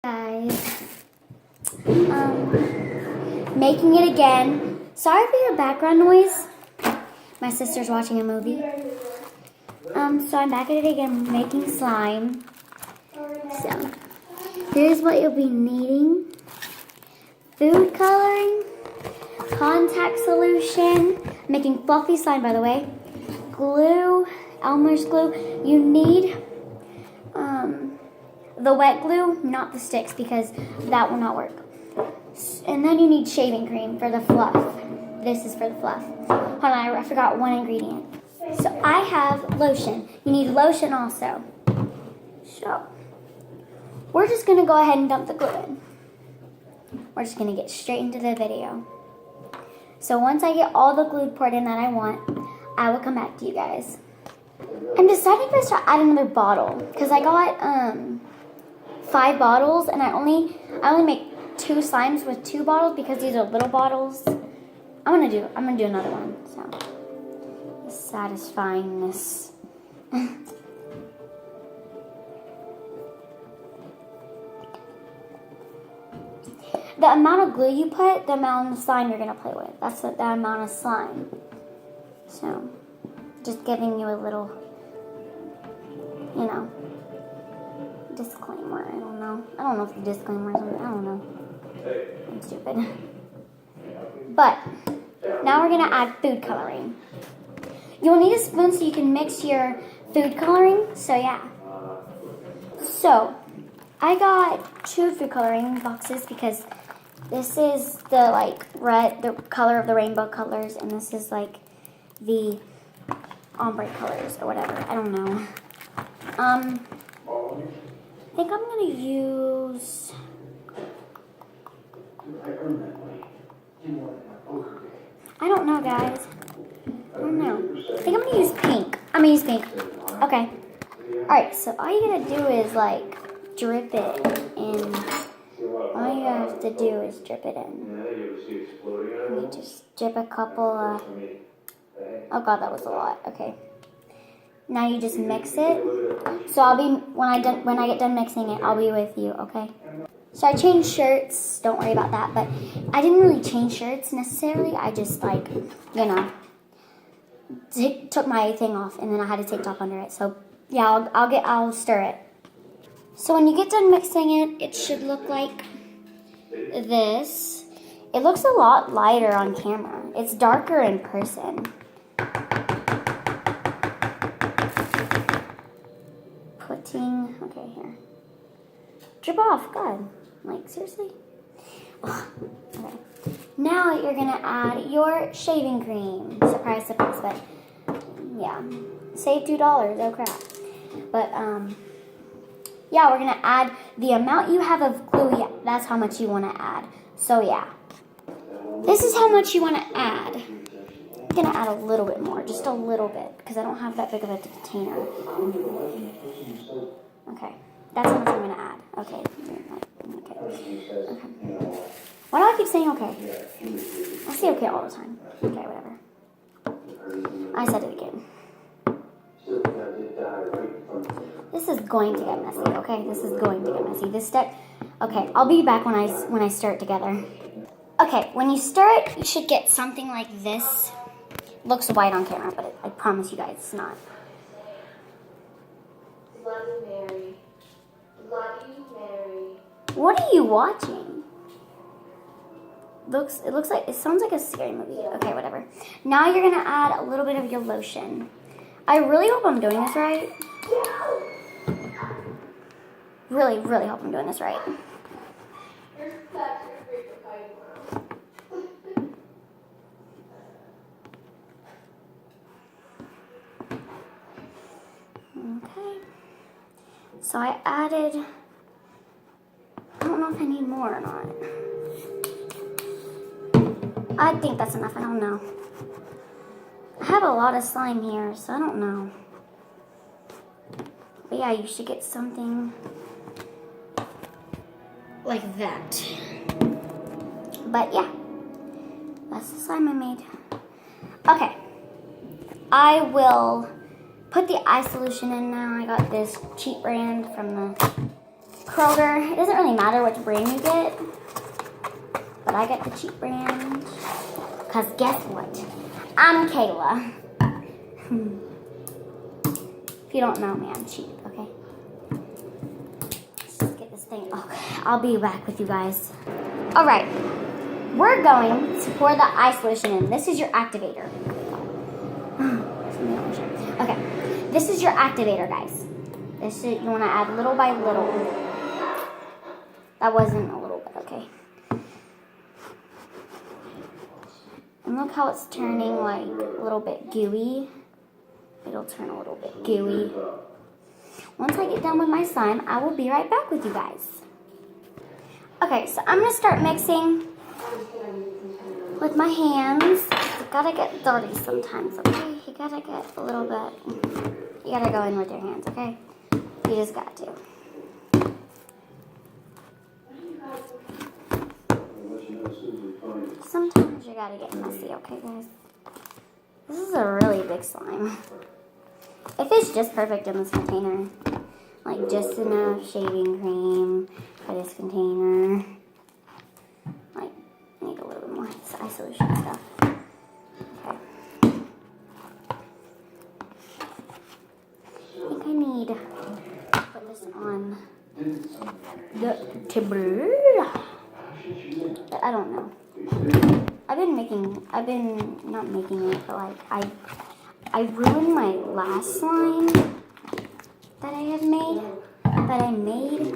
Guys, making it again. Sorry for your background noise. My sister's watching a movie. So I'm back at it again, making slime. So here's what you'll be needing: food coloring, contact solution, making fluffy slime, by the way, glue, Elmer's glue. You need the wet glue, not the sticks, because that will not work. And then you need shaving cream for the fluff. This is for the fluff. Hold on, I forgot one ingredient. So I have lotion. You need lotion also. So we're just gonna go ahead and dump the glue in. We're just gonna get straight into the video. So once I get all the glue poured in that I want, I will come back to you guys. I'm deciding if I start adding another bottle, because I got 5 bottles, and I only make 2 slimes with 2 bottles because these are little bottles. I'm gonna do another one. So satisfyingness. The amount of glue you put, the amount of slime you're gonna play with. That's the amount of slime. So just giving you a little, disclaimer. I don't know if the disclaimer is something. I don't know. I'm stupid. But now we're gonna add food coloring. You'll need a spoon so you can mix your food coloring. So yeah. So I got 2 food coloring boxes because this is the the color of the rainbow colors, and this is the ombre colors or whatever. I don't know. I think I'm gonna use. I don't know, guys. I don't know. I think I'm gonna use pink. I'm gonna use pink. Okay. Alright, so all you gotta do is drip it in. All you have to do is drip it in. Let me just drip a couple. Oh god, that was a lot. Okay. Now you just mix it. So I'll be when I get done mixing it, I'll be with you, okay? So I changed shirts. Don't worry about that. But I didn't really change shirts necessarily. I just took my thing off, and then I had to take top under it. So yeah, I'll stir it. So when you get done mixing it, it should look like this. It looks a lot lighter on camera. It's darker in person. Okay, here. Drip off, God. Seriously? Ugh. Okay. Now you're gonna add your shaving cream. Surprise, surprise, but yeah. Save $2, oh crap. But, yeah, we're gonna add the amount you have of glue. Yeah, that's how much you wanna add. So yeah. This is how much you wanna add. I'm gonna add a little bit more, just a little bit, because I don't have that big of a container. Okay, that's how much I'm gonna add. Okay. Why do I keep saying okay? I say okay all the time. Okay, whatever. I said it again. This is going to get messy. Okay, this is going to get messy. This step. Okay, I'll be back when I stir it together. Okay, when you stir it, you should get something like this. Looks white on camera, but I promise you guys it's not. Bloody Mary. Bloody Mary. What are you watching? It sounds like a scary movie. Okay, whatever. Now you're gonna add a little bit of your lotion. I really hope I'm doing this right. Really, really hope I'm doing this right. You're such a freak of how you Okay. So I added, I don't know if I need more or not. I think that's enough, I don't know. I have a lot of slime here, so I don't know. But yeah, you should get something like that. But yeah, that's the slime I made. Okay, I will put the eye solution in now. I got this cheap brand from the Kroger. It doesn't really matter which brand you get, but I get the cheap brand. Because guess what? I'm Kayla. If you don't know me, I'm cheap, okay? Let's just get this thing. Okay, I'll be back with you guys. Alright, we're going to pour the eye solution in. This is your activator. Okay, this is your activator, guys. This is, you want to add little by little. That wasn't a little bit, okay? And look how it's turning like a little bit gooey. It'll turn a little bit gooey. Once I get done with my slime, I will be right back with you guys. Okay, so I'm going to start mixing with my hands. You gotta get dirty sometimes, okay? You gotta get a little bit. You gotta go in with your hands, okay? You just got to. Sometimes you gotta get messy, okay, guys? This is a really big slime. It fits just perfect in this container. Like, just enough shaving cream for this container. Like, I need a little bit more eye solution stuff. Okay. I think I need to put this on the table. But I don't know. I've been not making it, but like, I ruined my last slime that I made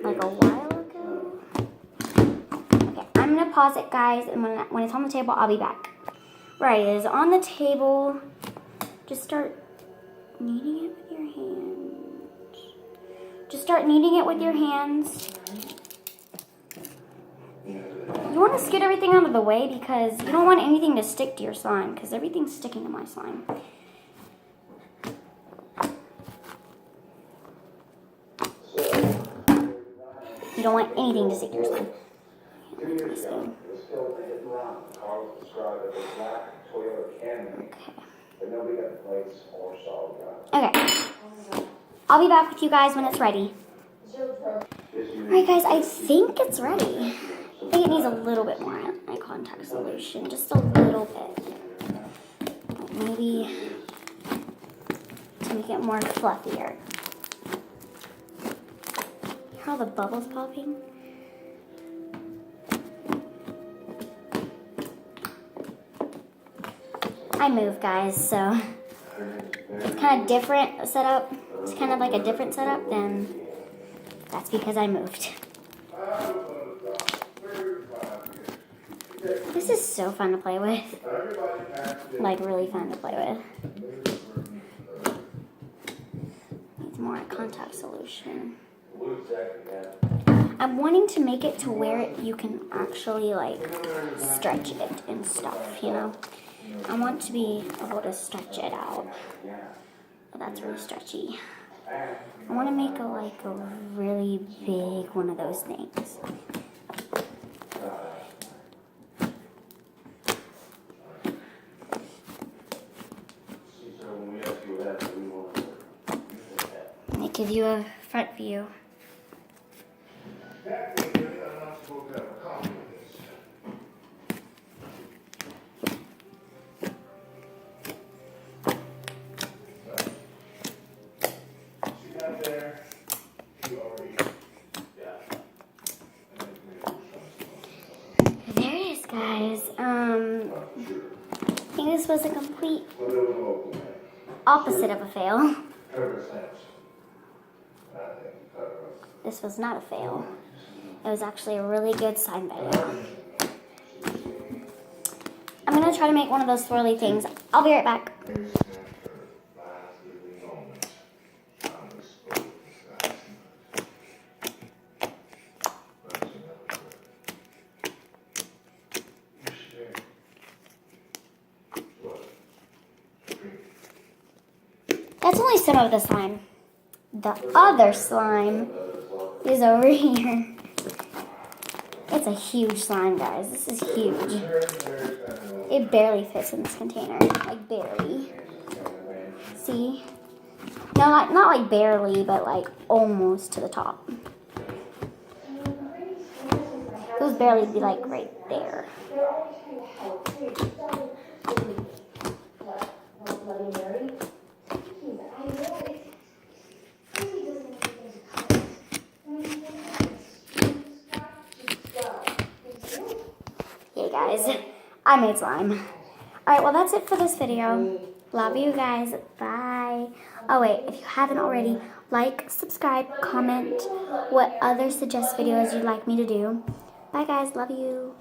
like a while ago. Okay, I'm gonna pause it, guys, and when it's on the table, I'll be back. Right, it is on the table. Just start kneading it with your hands. Just start kneading it with your hands. You want to scoot everything out of the way because you don't want anything to stick to your slime because everything's sticking to my slime. You don't want anything to stick to your slime. Okay. I'll be back with you guys when it's ready. Alright guys, I think it's ready. I think it needs a little bit more eye contact solution. Just a little bit. Like maybe to make it more fluffier. Hear how the bubbles popping? I moved, guys, so it's kind of different setup. It's kind of like a different setup, then that's because I moved. This is so fun to play with. Like, really fun to play with. Needs more contact solution. I'm wanting to make it to where you can actually, like, stretch it and stuff, you know? I want to be able to stretch it out. But that's really stretchy. I want to make a really big one of those things. Let me give you a front view. There it is, guys. I think this was a complete opposite of a fail. This was not a fail. It was actually a really good slime video. I'm gonna try to make one of those swirly things. I'll be right back. That's only some of the slime. The other slime is over here. It's a huge slime, guys. This is huge. It barely fits in this container. Like, barely. See? No, not like barely, but like almost to the top. would barely be like right there. They're always trying to help. Seriously, what, Bloody Mary? Jeez, I know it. Really doesn't make things colors. I mean, Hey guys, I made slime. Alright, well that's it for this video. Love you guys. Bye. Oh wait, if you haven't already, like, subscribe, comment what other suggest videos you'd like me to do. Bye guys, love you.